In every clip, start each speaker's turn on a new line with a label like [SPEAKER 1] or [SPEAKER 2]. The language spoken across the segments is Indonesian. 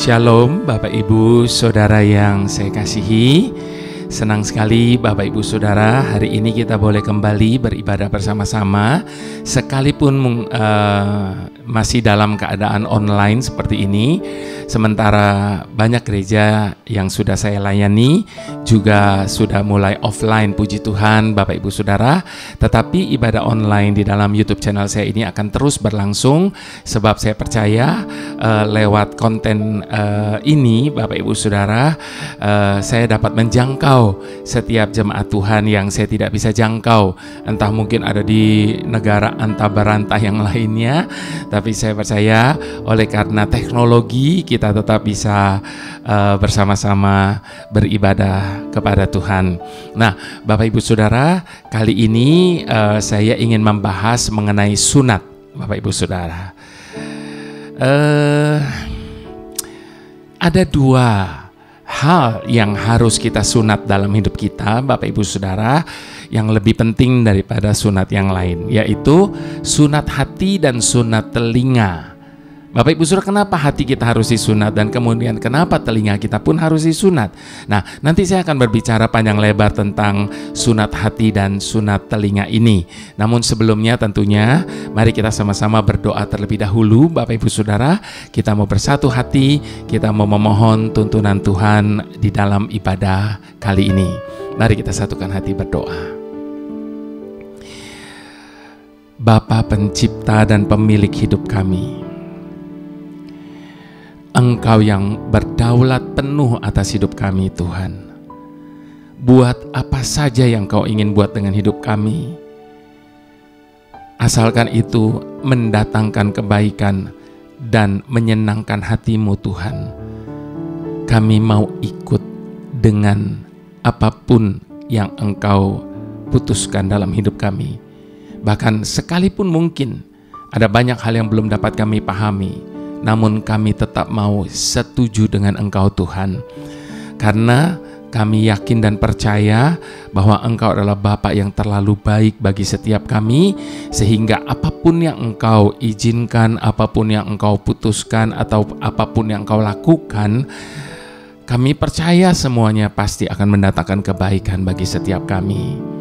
[SPEAKER 1] Shalom Bapak Ibu Saudara yang saya kasihi. Senang sekali Bapak Ibu Saudara, hari ini kita boleh kembali beribadah bersama-sama. Sekalipun masih dalam keadaan online seperti ini, sementara banyak gereja yang sudah saya layani juga sudah mulai offline, puji Tuhan Bapak Ibu Saudara. Tetapi ibadah online di dalam YouTube channel saya ini akan terus berlangsung, sebab saya percaya lewat konten ini Bapak Ibu Saudara, saya dapat menjangkau setiap jemaat Tuhan yang saya tidak bisa jangkau, entah mungkin ada di negara antah-berantah yang lainnya. Tapi saya percaya oleh karena teknologi kita tetap bisa bersama-sama beribadah kepada Tuhan. Nah, Bapak Ibu Saudara, kali ini saya ingin membahas mengenai sunat, Bapak Ibu Saudara. Ada dua hal yang harus kita sunat dalam hidup kita, Bapak Ibu Saudara, yang lebih penting daripada sunat yang lain, yaitu sunat hati dan sunat telinga. Bapak Ibu Saudara, kenapa hati kita harus disunat dan kemudian kenapa telinga kita pun harus disunat? Nah, nanti saya akan berbicara panjang lebar tentang sunat hati dan sunat telinga ini. Namun sebelumnya tentunya mari kita sama-sama berdoa terlebih dahulu, Bapak Ibu Saudara. Kita mau bersatu hati, kita mau memohon tuntunan Tuhan di dalam ibadah kali ini. Mari kita satukan hati berdoa. Bapa pencipta dan pemilik hidup kami, Engkau yang berdaulat penuh atas hidup kami, Tuhan. Buat apa saja yang Kau ingin buat dengan hidup kami, asalkan itu mendatangkan kebaikan dan menyenangkan hati-Mu, Tuhan. Kami mau ikut dengan apapun yang Engkau putuskan dalam hidup kami. Bahkan sekalipun mungkin ada banyak hal yang belum dapat kami pahami, namun kami tetap mau setuju dengan Engkau, Tuhan. Karena kami yakin dan percaya bahwa Engkau adalah Bapa yang terlalu baik bagi setiap kami, sehingga apapun yang Engkau izinkan, apapun yang Engkau putuskan, atau apapun yang Engkau lakukan, kami percaya semuanya pasti akan mendatangkan kebaikan bagi setiap kami.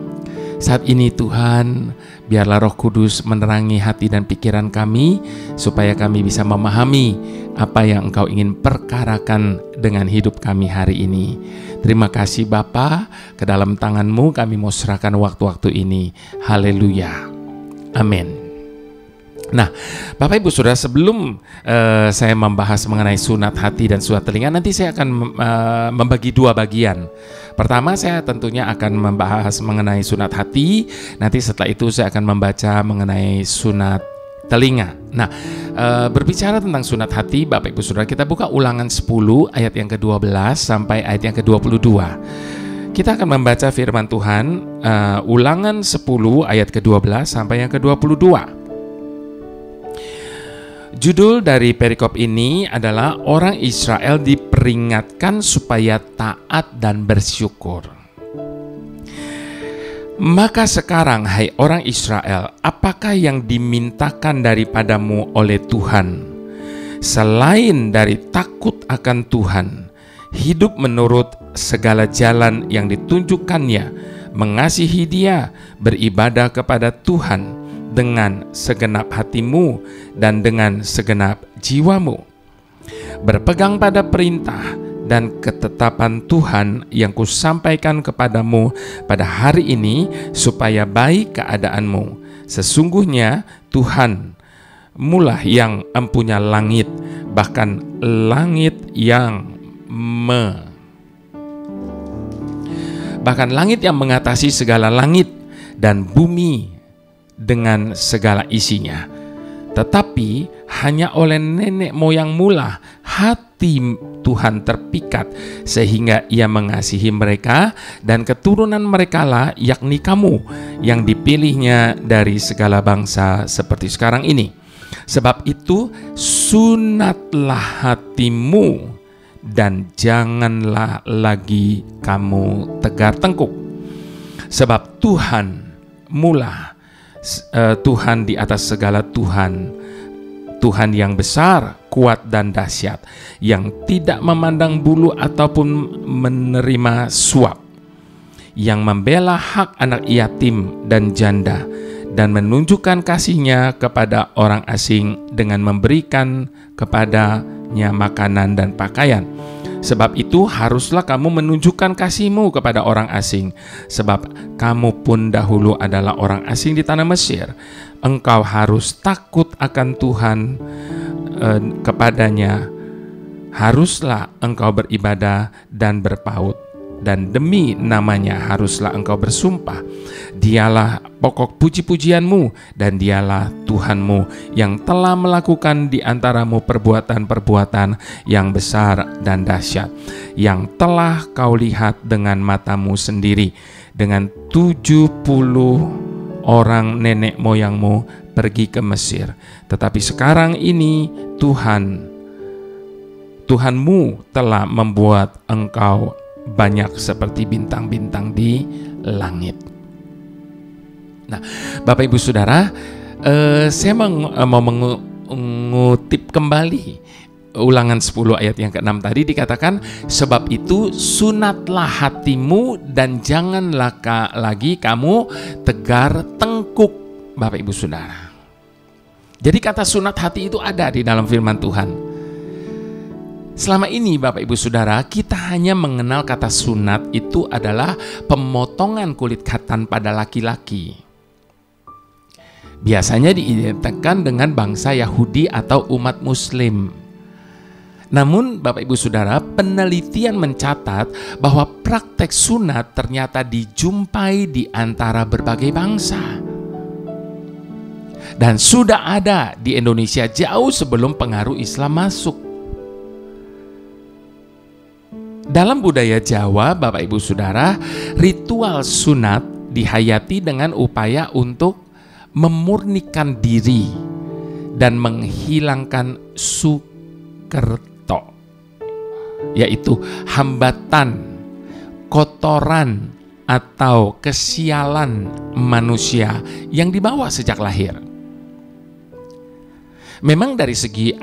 [SPEAKER 1] Saat ini Tuhan, biarlah Roh Kudus menerangi hati dan pikiran kami, supaya kami bisa memahami apa yang Engkau ingin perkarakan dengan hidup kami hari ini. Terima kasih Bapa, ke dalam tangan-Mu kami mau serahkan waktu-waktu ini. Haleluya. Amin. Nah, Bapak Ibu Saudara, sebelum saya membahas mengenai sunat hati dan sunat telinga, nanti saya akan membagi dua bagian. Pertama, saya tentunya akan membahas mengenai sunat hati. Nanti setelah itu saya akan membaca mengenai sunat telinga. Nah, berbicara tentang sunat hati, Bapak Ibu Saudara, kita buka Ulangan 10 ayat yang ke-12 sampai ayat yang ke-22. Kita akan membaca firman Tuhan, Ulangan 10 ayat ke-12 sampai yang ke-22. Judul dari perikop ini adalah orang Israel diperingatkan supaya taat dan bersyukur. Maka sekarang, hai orang Israel, apakah yang dimintakan daripadamu oleh Tuhan, selain dari takut akan Tuhan, hidup menurut segala jalan yang ditunjukkannya, mengasihi Dia, beribadah kepada Tuhan dengan segenap hatimu dan dengan segenap jiwamu, berpegang pada perintah dan ketetapan Tuhan yang kusampaikan kepadamu pada hari ini, supaya baik keadaanmu. Sesungguhnya Tuhan mulah yang empunya langit, bahkan langit yang mengatasi segala langit, dan bumi dengan segala isinya. Tetapi hanya oleh nenek moyangmu lah hati Tuhan terpikat, sehingga Ia mengasihi mereka, dan keturunan mereka lah, yakni kamu, yang dipilihnya dari segala bangsa seperti sekarang ini. Sebab itu sunatlah hatimu, dan janganlah lagi kamu tegar tengkuk. Sebab Tuhan mulah Tuhan di atas segala Tuhan, Tuhan yang besar, kuat dan dahsyat, yang tidak memandang bulu ataupun menerima suap, yang membela hak anak yatim dan janda, dan menunjukkan kasih-Nya kepada orang asing dengan memberikan kepadanya makanan dan pakaian. Sebab itu haruslah kamu menunjukkan kasih-Mu kepada orang asing, sebab kamu pun dahulu adalah orang asing di tanah Mesir. Engkau harus takut akan Tuhan kepadanya. Haruslah engkau beribadah dan berpaut, dan demi namanya haruslah engkau bersumpah. Dialah pokok puji-pujianmu, dan dialah Tuhanmu yang telah melakukan di antaramu perbuatan-perbuatan yang besar dan dahsyat, yang telah kau lihat dengan matamu sendiri, dengan 70 orang nenek moyangmu pergi ke Mesir. Tetapi sekarang ini Tuhanmu telah membuat engkau banyak seperti bintang-bintang di langit. Nah, Bapak Ibu Saudara, saya mau mengutip kembali Ulangan 10 ayat yang ke-6 tadi, dikatakan, sebab itu sunatlah hatimu dan janganlah lagi kamu tegar tengkuk. Bapak Ibu Saudara, jadi kata sunat hati itu ada di dalam firman Tuhan. Selama ini Bapak Ibu Saudara, kita hanya mengenal kata sunat itu adalah pemotongan kulit katan pada laki-laki. Biasanya diidentikan dengan bangsa Yahudi atau umat Muslim. Namun Bapak Ibu Saudara, penelitian mencatat bahwa praktek sunat ternyata dijumpai di antara berbagai bangsa. Dan sudah ada di Indonesia jauh sebelum pengaruh Islam masuk. Dalam budaya Jawa, Bapak Ibu Saudara, ritual sunat dihayati dengan upaya untuk memurnikan diri dan menghilangkan sukerto, yaitu hambatan, kotoran, atau kesialan manusia yang dibawa sejak lahir. Memang dari segi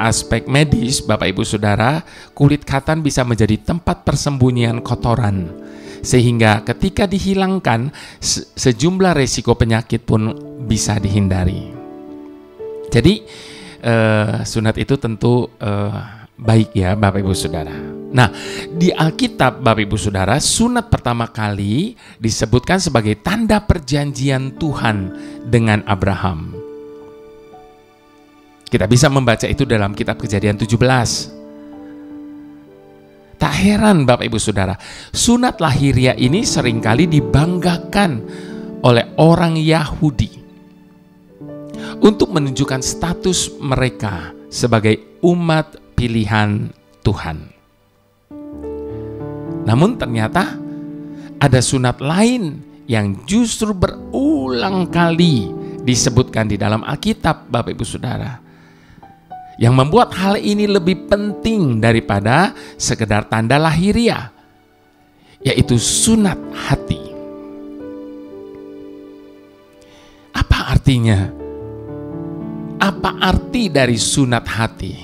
[SPEAKER 1] aspek medis, Bapak Ibu Saudara, kulit katan bisa menjadi tempat persembunyian kotoran, sehingga ketika dihilangkan, sejumlah resiko penyakit pun bisa dihindari. Jadi sunat itu tentu baik ya Bapak Ibu Saudara. Nah, di Alkitab Bapak Ibu Saudara, sunat pertama kali disebutkan sebagai tanda perjanjian Tuhan dengan Abraham. Kita bisa membaca itu dalam kitab Kejadian 17. Tak heran Bapak Ibu Saudara, sunat lahiriah ini seringkali dibanggakan oleh orang Yahudi untuk menunjukkan status mereka sebagai umat pilihan Tuhan. Namun ternyata ada sunat lain yang justru berulang kali disebutkan di dalam Alkitab Bapak Ibu Saudara, yang membuat hal ini lebih penting daripada sekedar tanda lahiriah, yaitu sunat hati. Apa artinya? Apa arti dari sunat hati?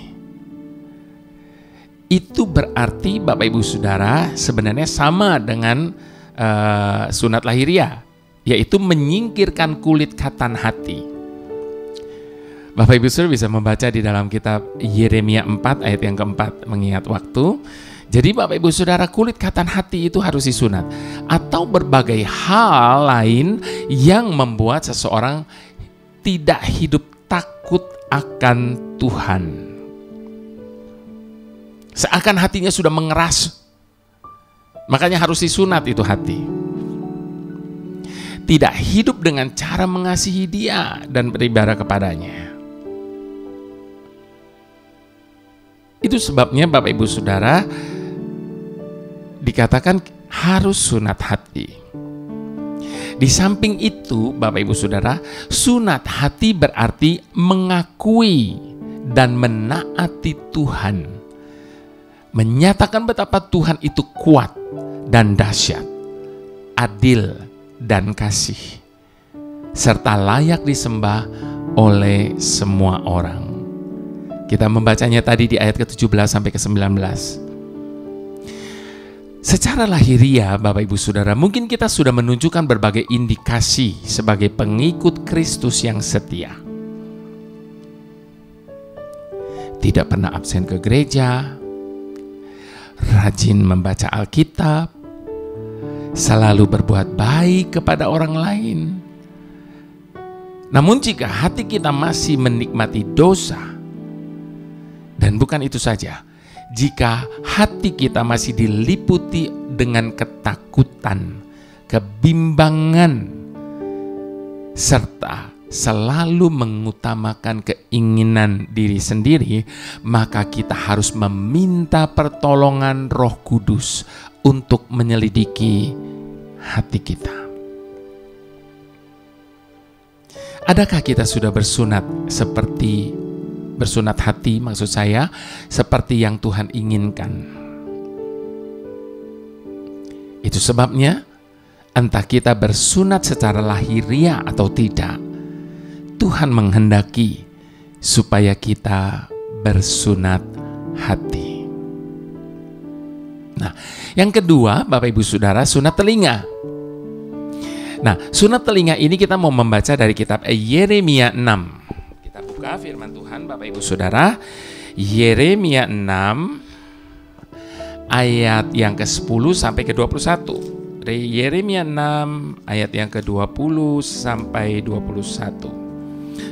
[SPEAKER 1] Itu berarti Bapak Ibu Saudara sebenarnya sama dengan sunat lahiriah, yaitu menyingkirkan kulit katan hati. Bapak Ibu Saudara bisa membaca di dalam kitab Yeremia 4 ayat yang keempat, mengingat waktu. Jadi Bapak Ibu Saudara, kulit katan hati itu harus disunat, atau berbagai hal lain yang membuat seseorang tidak hidup takut akan Tuhan. Seakan hatinya sudah mengeras, makanya harus disunat itu hati. Tidak hidup dengan cara mengasihi Dia dan beribadah kepadanya. Itu sebabnya Bapak Ibu Saudara dikatakan harus sunat hati. Di samping itu Bapak Ibu Saudara, sunat hati berarti mengakui dan menaati Tuhan, menyatakan betapa Tuhan itu kuat dan dahsyat, adil dan kasih, serta layak disembah oleh semua orang. Kita membacanya tadi di ayat ke-17 sampai ke-19. Secara lahiriah, Bapak Ibu Saudara, mungkin kita sudah menunjukkan berbagai indikasi sebagai pengikut Kristus yang setia. Tidak pernah absen ke gereja, rajin membaca Alkitab, selalu berbuat baik kepada orang lain. Namun jika hati kita masih menikmati dosa, dan bukan itu saja, jika hati kita masih diliputi dengan ketakutan, kebimbangan, serta selalu mengutamakan keinginan diri sendiri, maka kita harus meminta pertolongan Roh Kudus untuk menyelidiki hati kita. Adakah kita sudah bersunat hati, maksud saya, seperti yang Tuhan inginkan? Itu sebabnya, entah kita bersunat secara lahiriah atau tidak, Tuhan menghendaki supaya kita bersunat hati. Nah, yang kedua, Bapak Ibu Saudara, sunat telinga. Nah, sunat telinga ini kita mau membaca dari kitab Yeremia 6. Kita buka firman Tuhan, Bapak Ibu Saudara, Yeremia 6 ayat yang ke-10 sampai ke-21. Yeremia 6 ayat yang ke-20 sampai 21.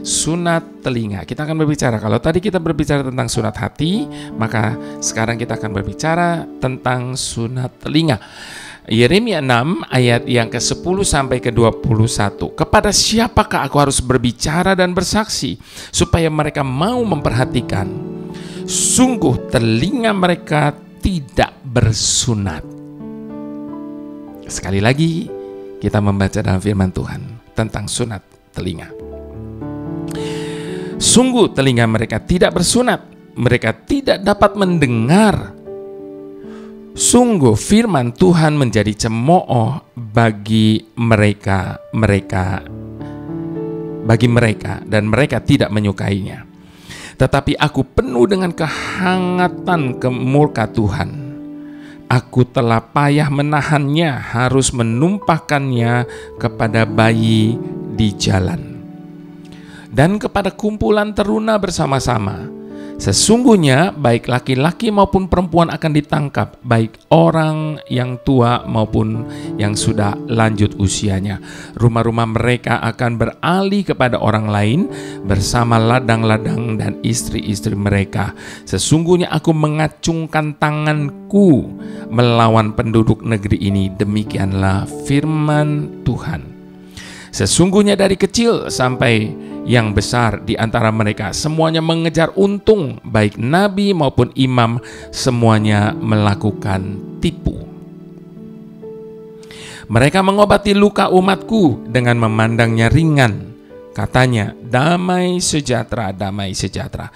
[SPEAKER 1] Sunat telinga. Kita akan berbicara, kalau tadi kita berbicara tentang sunat hati, maka sekarang kita akan berbicara tentang sunat telinga. Yeremia 6 ayat yang ke-10 sampai ke-21. Kepada siapakah aku harus berbicara dan bersaksi supaya mereka mau memperhatikan? Sungguh telinga mereka tidak bersunat. Sekali lagi kita membaca dalam firman Tuhan tentang sunat telinga. Sungguh telinga mereka tidak bersunat, mereka tidak dapat mendengar. Sungguh firman Tuhan menjadi cemooh bagi mereka dan mereka tidak menyukainya. Tetapi aku penuh dengan kehangatan murka Tuhan. Aku telah payah menahannya, harus menumpahkannya kepada bayi di jalan dan kepada kumpulan teruna bersama-sama. Sesungguhnya baik laki-laki maupun perempuan akan ditangkap, baik orang yang tua maupun yang sudah lanjut usianya. Rumah-rumah mereka akan beralih kepada orang lain bersama ladang-ladang dan istri-istri mereka. Sesungguhnya aku mengacungkan tanganku melawan penduduk negeri ini. Demikianlah firman Tuhan. Sesungguhnya dari kecil sampai yang besar di antara mereka semuanya mengejar untung, baik nabi maupun imam, semuanya melakukan tipu. Mereka mengobati luka umatku dengan memandangnya ringan. Katanya, damai sejahtera, damai sejahtera.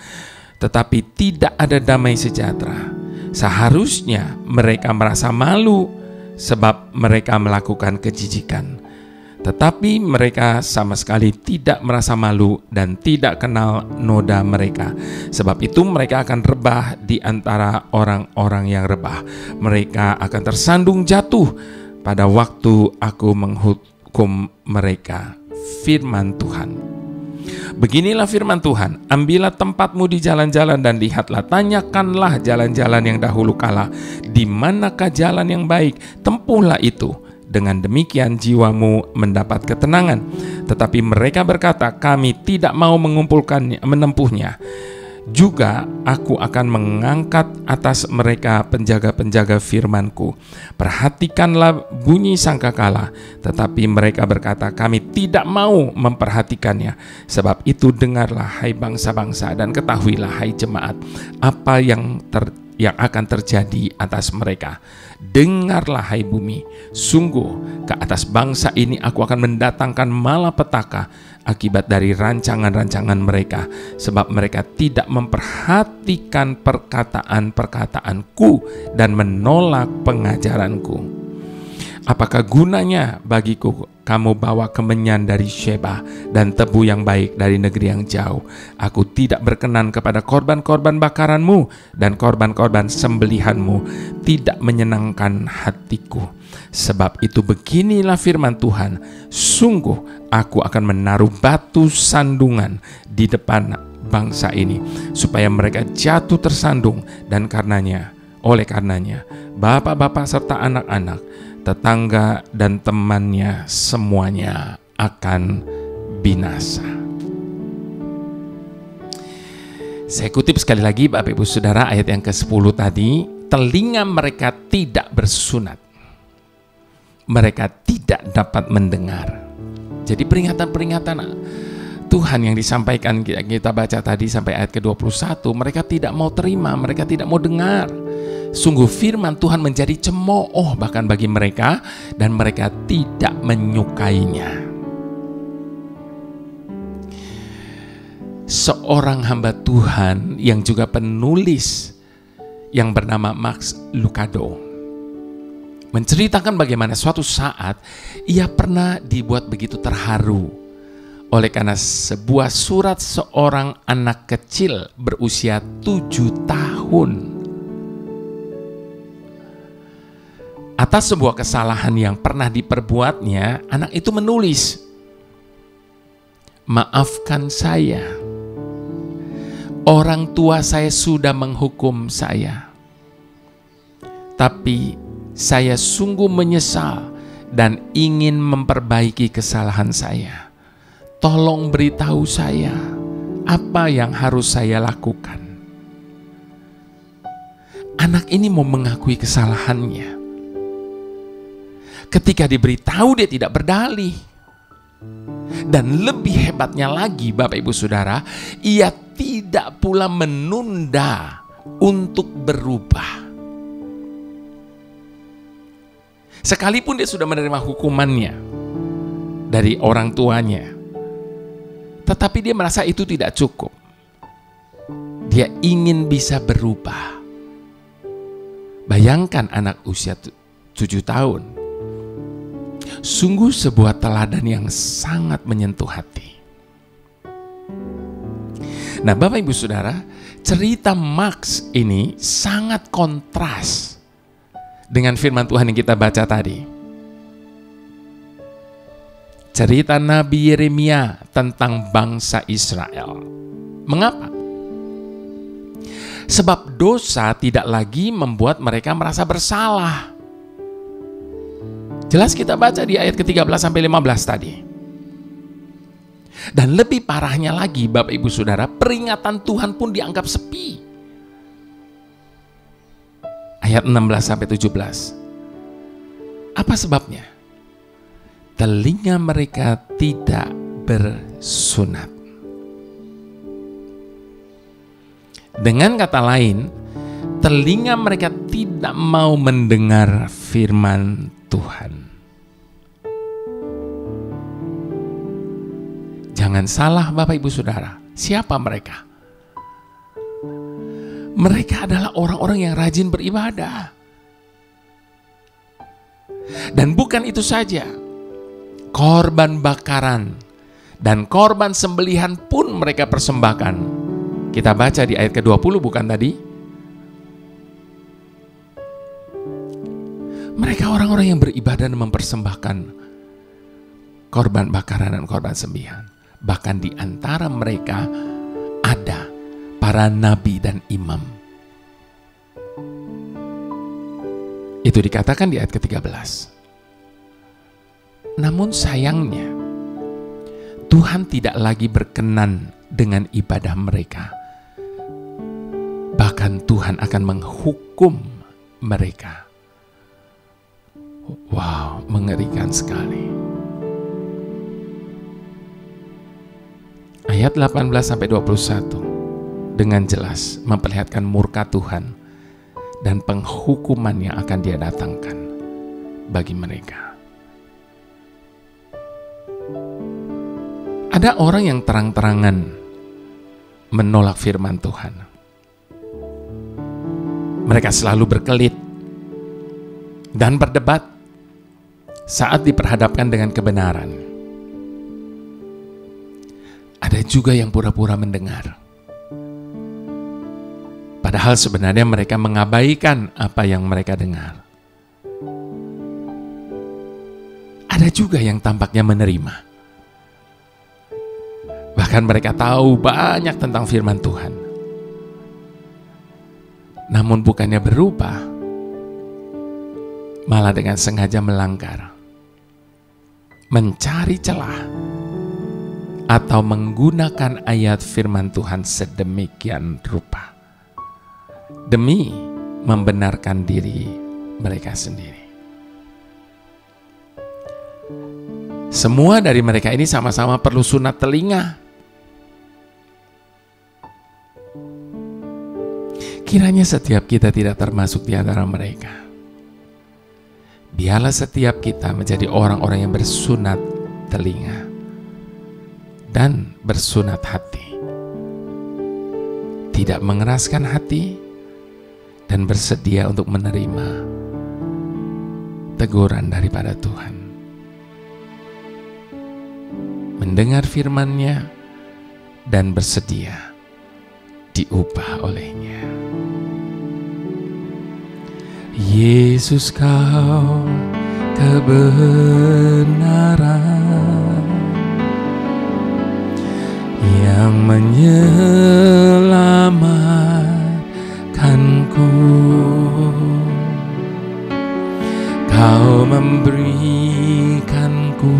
[SPEAKER 1] Tetapi tidak ada damai sejahtera. Seharusnya mereka merasa malu sebab mereka melakukan kejijikan. Tetapi mereka sama sekali tidak merasa malu dan tidak kenal noda mereka. Sebab itu mereka akan rebah di antara orang-orang yang rebah. Mereka akan tersandung jatuh pada waktu aku menghukum mereka. Firman Tuhan. Beginilah firman Tuhan, ambillah tempatmu di jalan-jalan dan lihatlah, tanyakanlah jalan-jalan yang dahulu kala, di manakah jalan yang baik, tempuhlah itu. Dengan demikian jiwamu mendapat ketenangan. Tetapi mereka berkata, kami tidak mau menempuhnya. Juga aku akan mengangkat atas mereka penjaga-penjaga firmanku. Perhatikanlah bunyi sangkakala. Tetapi mereka berkata, kami tidak mau memperhatikannya. Sebab itu dengarlah hai bangsa-bangsa, dan ketahuilah hai jemaat, apa yang akan terjadi atas mereka. Dengarlah hai bumi, sungguh ke atas bangsa ini aku akan mendatangkan malapetaka akibat dari rancangan-rancangan mereka, sebab mereka tidak memperhatikan perkataan-perkataanku dan menolak pengajaranku. Apakah gunanya bagiku kamu bawa kemenyan dari Sheba dan tebu yang baik dari negeri yang jauh? Aku tidak berkenan kepada korban-korban bakaranmu dan korban-korban sembelihanmu, tidak menyenangkan hatiku. Sebab itu beginilah firman Tuhan, sungguh aku akan menaruh batu sandungan di depan bangsa ini, supaya mereka jatuh tersandung, dan oleh karenanya, bapak-bapak serta anak-anak, tetangga dan temannya semuanya akan binasa. Saya kutip sekali lagi Bapak Ibu Saudara ayat yang ke-10 tadi, telinga mereka tidak bersunat, mereka tidak dapat mendengar. Jadi peringatan-peringatan Tuhan yang disampaikan kita baca tadi sampai ayat ke-21, mereka tidak mau terima, mereka tidak mau dengar. Sungguh firman Tuhan menjadi cemooh bahkan bagi mereka, dan mereka tidak menyukainya. Seorang hamba Tuhan yang juga penulis yang bernama Max Lucado menceritakan bagaimana suatu saat ia pernah dibuat begitu terharu oleh karena sebuah surat seorang anak kecil berusia 7 tahun. Atas sebuah kesalahan yang pernah diperbuatnya, anak itu menulis, "Maafkan saya, orang tua saya sudah menghukum saya, tapi saya sungguh menyesal dan ingin memperbaiki kesalahan saya. Tolong beritahu saya apa yang harus saya lakukan." Anak ini mau mengakui kesalahannya. Ketika diberitahu, dia tidak berdalih. Dan lebih hebatnya lagi Bapak Ibu Saudara, ia tidak pula menunda untuk berubah. Sekalipun dia sudah menerima hukumannya dari orang tuanya, tetapi dia merasa itu tidak cukup. Dia ingin bisa berubah. Bayangkan anak usia 7 tahun. Sungguh sebuah teladan yang sangat menyentuh hati. Nah Bapak Ibu Saudara, cerita Max ini sangat kontras dengan firman Tuhan yang kita baca tadi. Cerita Nabi Yeremia tentang bangsa Israel. Mengapa? Sebab dosa tidak lagi membuat mereka merasa bersalah. Jelas kita baca di ayat ke-13 sampai 15 tadi. Dan lebih parahnya lagi Bapak Ibu Saudara, peringatan Tuhan pun dianggap sepi. Ayat 16 sampai 17. Apa sebabnya? Telinga mereka tidak bersunat. Dengan kata lain, telinga mereka tidak mau mendengar firman Tuhan. Jangan salah Bapak Ibu Saudara, siapa mereka? Mereka adalah orang-orang yang rajin beribadah. Dan bukan itu saja, korban bakaran dan korban sembelihan pun mereka persembahkan. Kita baca di ayat ke-20 bukan tadi? Mereka orang-orang yang beribadah dan mempersembahkan korban bakaran dan korban sembelihan. Bahkan di antara mereka ada para nabi dan imam. Itu dikatakan di ayat ke-13. Namun sayangnya, Tuhan tidak lagi berkenan dengan ibadah mereka. Bahkan Tuhan akan menghukum mereka. Wow, mengerikan sekali. Ayat 18-21 dengan jelas memperlihatkan murka Tuhan dan penghukuman yang akan Dia datangkan bagi mereka. Ada orang yang terang-terangan menolak firman Tuhan. Mereka selalu berkelit dan berdebat. saat diperhadapkan dengan kebenaran. Ada juga yang pura-pura mendengar, padahal sebenarnya mereka mengabaikan apa yang mereka dengar. Ada juga yang tampaknya menerima, bahkan mereka tahu banyak tentang firman Tuhan, namun bukannya berubah, malah dengan sengaja melanggar, mencari celah, atau menggunakan ayat firman Tuhan sedemikian rupa demi membenarkan diri mereka sendiri. Semua dari mereka ini sama-sama perlu sunat telinga. Kiranya setiap kita tidak termasuk di antara mereka. Biarlah setiap kita menjadi orang-orang yang bersunat telinga dan bersunat hati, tidak mengeraskan hati, dan bersedia untuk menerima teguran daripada Tuhan, mendengar firman-Nya dan bersedia diubah olehnya. Yesus, Kau kebenaran yang menyelamatkanku. Kau memberikanku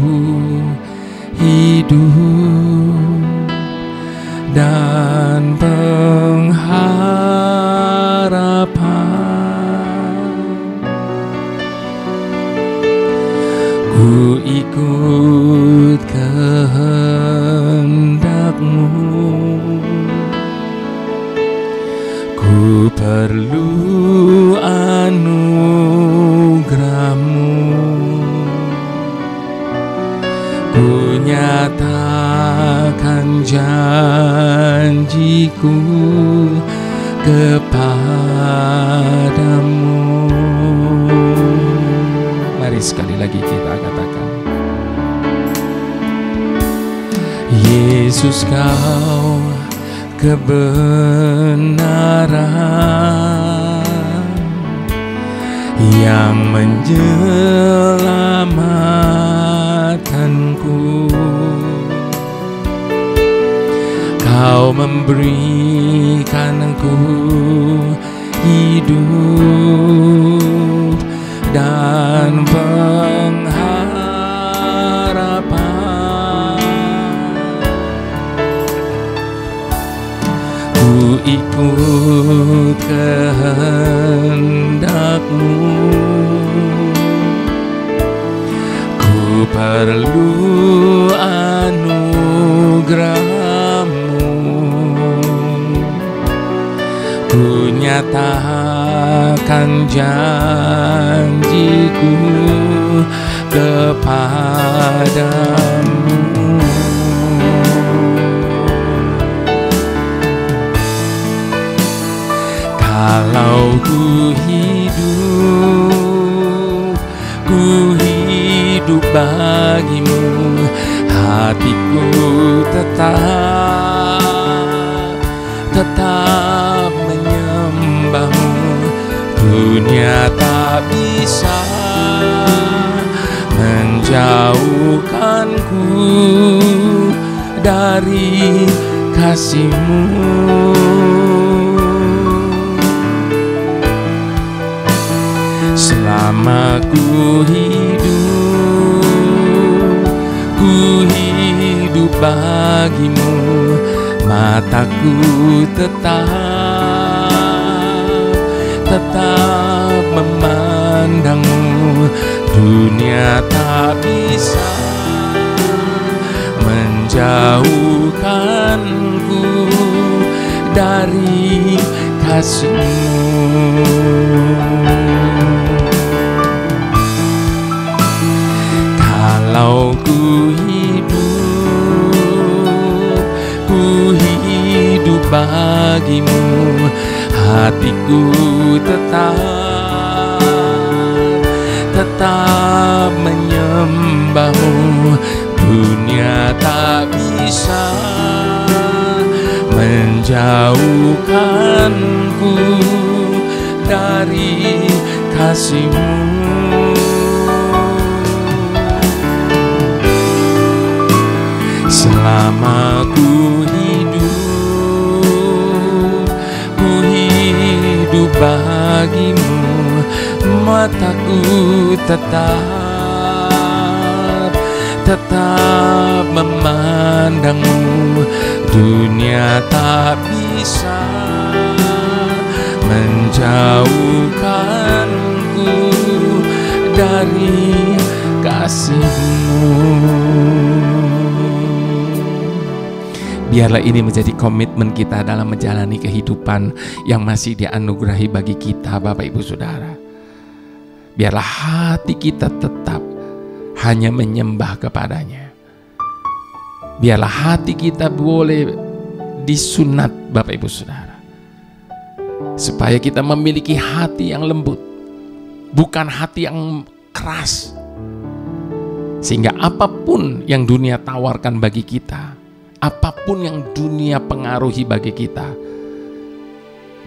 [SPEAKER 1] hidup dan pengharapan. Ku ikut kehendak-Mu, ku perlu anugerah-Mu. Ku nyatakan janjiku kepadamu. Mari sekali lagi kita katakan, Yesus, Kau kebenaran yang menyelamatkanku. Kau memberikanku hidup dan pengharapan. Ku ikut kehendak-Mu, ku perlu anugerah-Mu. Ku nyatakan janjiku kepadamu. Kalau ku hidup bagi-Mu, hatiku tetap menyembah-Mu. Dunia tak bisa menjauhkanku dari kasih-Mu. Selama ku hidup bagi-Mu, mataku tetap memandang-Mu. Dunia tak bisa menjauhkanku dari kasih-Mu. Kalau ku hidup bagi-Mu, hatiku tetap tetap menyembah-Mu. Dunia tak bisa menjauhkanku dari kasih-Mu. Selama ku hidup bagi-Mu, mataku tetap memandang-Mu. Dunia tak bisa menjauhkanku dari kasih-Mu. Biarlah ini menjadi komitmen kita dalam menjalani kehidupan yang masih dianugerahi bagi kita, Bapak Ibu Saudara. Biarlah hati kita tetap hanya menyembah kepadanya. Biarlah hati kita boleh disunat, Bapak Ibu Saudara, supaya kita memiliki hati yang lembut, bukan hati yang keras, sehingga apapun yang dunia tawarkan bagi kita, apapun yang dunia pengaruhi bagi kita,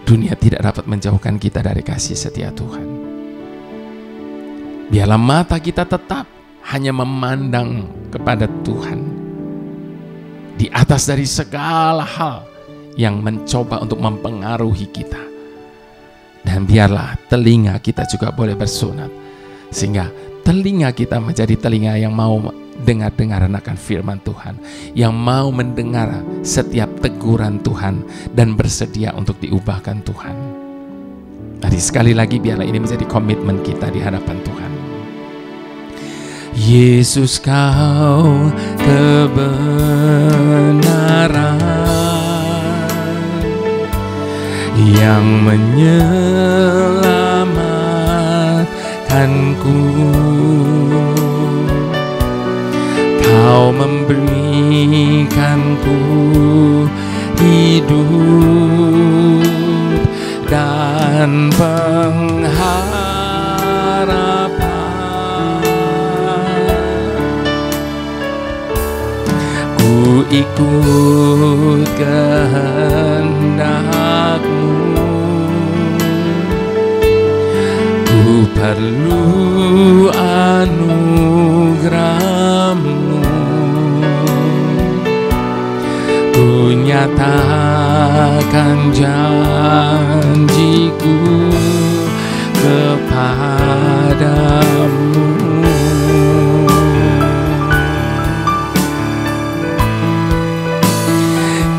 [SPEAKER 1] dunia tidak dapat menjauhkan kita dari kasih setia Tuhan. Biarlah mata kita tetap hanya memandang kepada Tuhan, di atas dari segala hal yang mencoba untuk mempengaruhi kita. Dan biarlah telinga kita juga boleh bersunat, sehingga telinga kita menjadi telinga yang mau dengar-dengar akan firman Tuhan, yang mau mendengar setiap teguran Tuhan dan bersedia untuk diubahkan Tuhan. Tadi sekali lagi biarlah ini menjadi komitmen kita di hadapan Tuhan. Yesus, Kau kebenaran yang menyelamatkanku. Kau memberikanku hidup dan pengharapan. Ku ikut kehendak-Mu, ku perlu anugerah-Mu. Ku nyatakan janjiku kepadamu.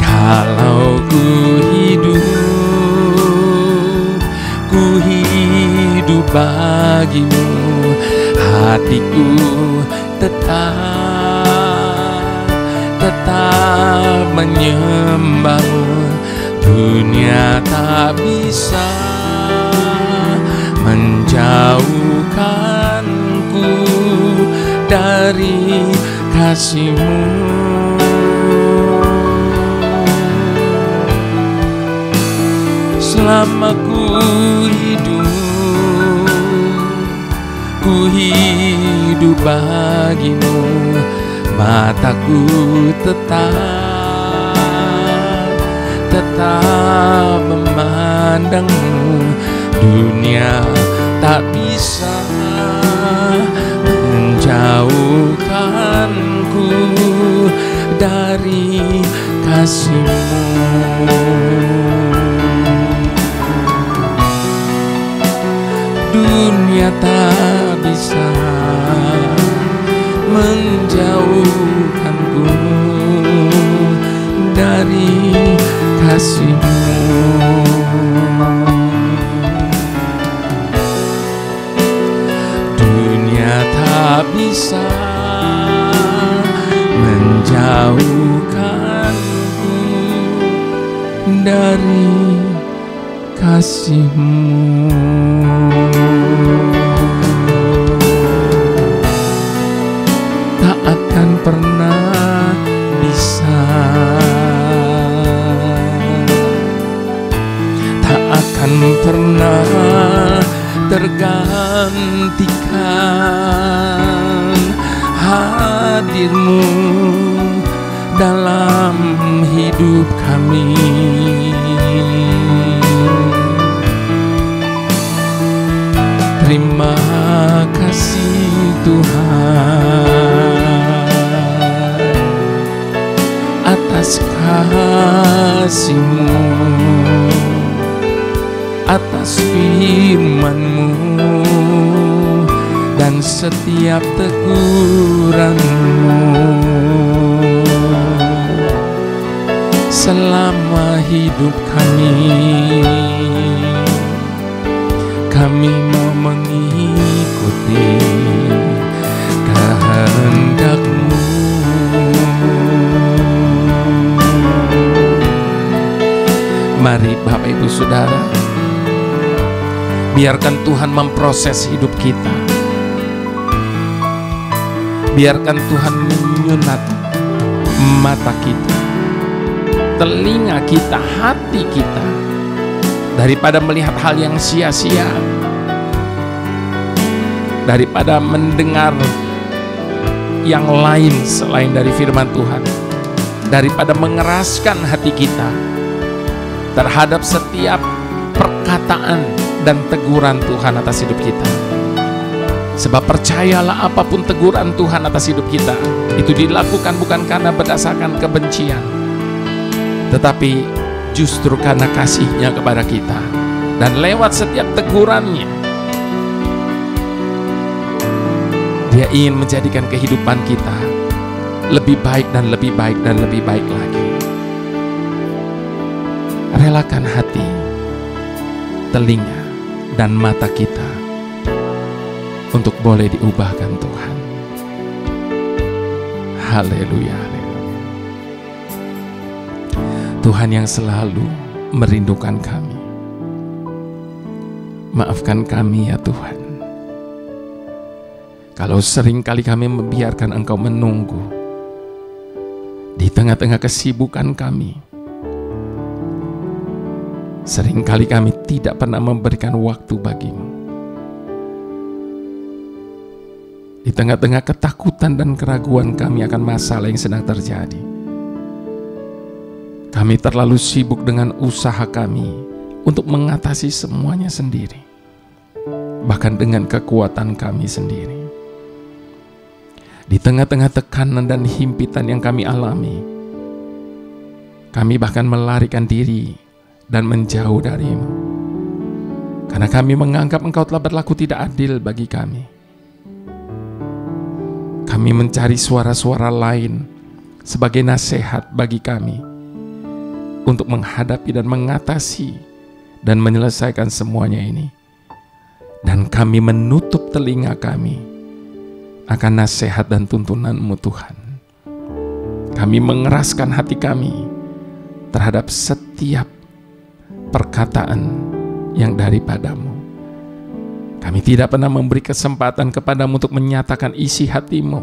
[SPEAKER 1] Kalau ku hidup bagi-Mu, hatiku tetap menyembah-Mu. Dunia tak bisa menjauhkanku dari kasih-Mu. Selama ku hidup bagi-Mu, mataku tetap memandang-Mu. Dunia tak bisa menjauhkanku dari kasih-Mu. Dunia tak bisa menjauhkanku dari kasih-Mu. Dunia tak bisa menjauhkanku dari kasih-Mu. Tak akan pernah bisa, tak akan pernah tergantikan hadir-Mu dalam hidup kami. Terima kasih Tuhan atas kasih-Mu, atas firman-Mu, dan setiap teguran-Mu selama hidup kami. Kami mau mengikuti kehendak-Mu. Mari Bapak Ibu Saudara, biarkan Tuhan memproses hidup kita. Biarkan Tuhan menyunat mata kita, telinga kita, hati kita, daripada melihat hal yang sia-sia, daripada mendengar yang lain selain dari firman Tuhan, daripada mengeraskan hati kita terhadap setiap perkataan dan teguran Tuhan atas hidup kita. Sebab percayalah, apapun teguran Tuhan atas hidup kita, itu dilakukan bukan karena berdasarkan kebencian, tetapi justru karena kasih-Nya kepada kita. Dan lewat setiap tegurannya, Dia ingin menjadikan kehidupan kita lebih baik dan lebih baik dan lebih baik lagi. Relakan hati, telinga, dan mata kita untuk boleh diubahkan Tuhan. Haleluya, haleluya. Tuhan yang selalu merindukan kami, maafkan kami ya Tuhan, kalau seringkali kami membiarkan Engkau menunggu di tengah-tengah kesibukan kami. Seringkali kami tidak pernah memberikan waktu bagi-Mu. Di tengah-tengah ketakutan dan keraguan kami akan masalah yang sedang terjadi, kami terlalu sibuk dengan usaha kami untuk mengatasi semuanya sendiri, bahkan dengan kekuatan kami sendiri. Di tengah-tengah tekanan dan himpitan yang kami alami, kami bahkan melarikan diri dan menjauh dari-Mu, karena kami menganggap Engkau telah berlaku tidak adil bagi kami. Kami mencari suara-suara lain sebagai nasihat bagi kami untuk menghadapi dan mengatasi dan menyelesaikan semuanya ini. Dan kami menutup telinga kami akan nasihat dan tuntunan-Mu Tuhan. Kami mengeraskan hati kami terhadap setiap perkataan yang daripada-Mu. Kami tidak pernah memberi kesempatan kepada-Mu untuk menyatakan isi hati-Mu,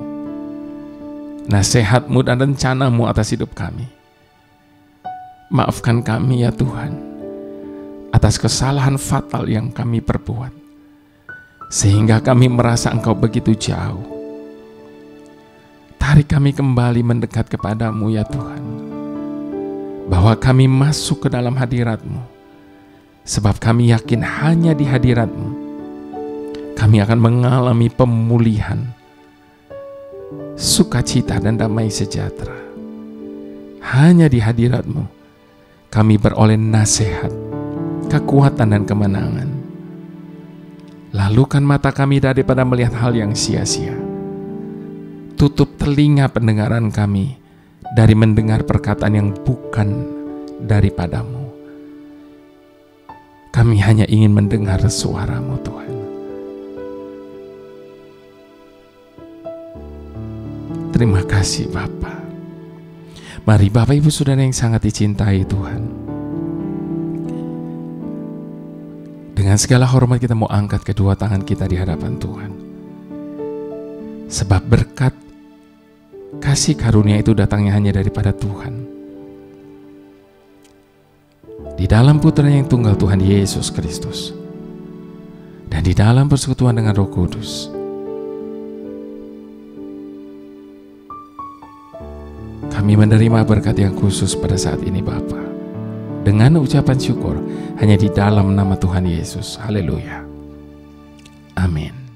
[SPEAKER 1] nasihat-Mu dan rencana-Mu atas hidup kami. Maafkan kami ya Tuhan atas kesalahan fatal yang kami perbuat, sehingga kami merasa Engkau begitu jauh. Tarik kami kembali mendekat kepada-Mu ya Tuhan, bahwa kami masuk ke dalam hadirat-Mu, sebab kami yakin hanya di hadirat-Mu kami akan mengalami pemulihan, sukacita dan damai sejahtera. Hanya di hadirat-Mu kami beroleh nasihat, kekuatan dan kemenangan. Lalukan mata kami daripada melihat hal yang sia-sia. Tutup telinga pendengaran kami dari mendengar perkataan yang bukan daripada-Mu. Kami hanya ingin mendengar suara-Mu Tuhan. Terima kasih Bapa. Mari Bapak Ibu Saudara yang sangat dicintai Tuhan, dengan segala hormat kita mau angkat kedua tangan kita di hadapan Tuhan. Sebab berkat kasih karunia itu datangnya hanya daripada Tuhan, di dalam Putra yang tunggal Tuhan Yesus Kristus. dan di dalam persekutuan dengan Roh Kudus, kami menerima berkat yang khusus pada saat ini Bapa, dengan ucapan syukur hanya di dalam nama Tuhan Yesus. Haleluya. Amin.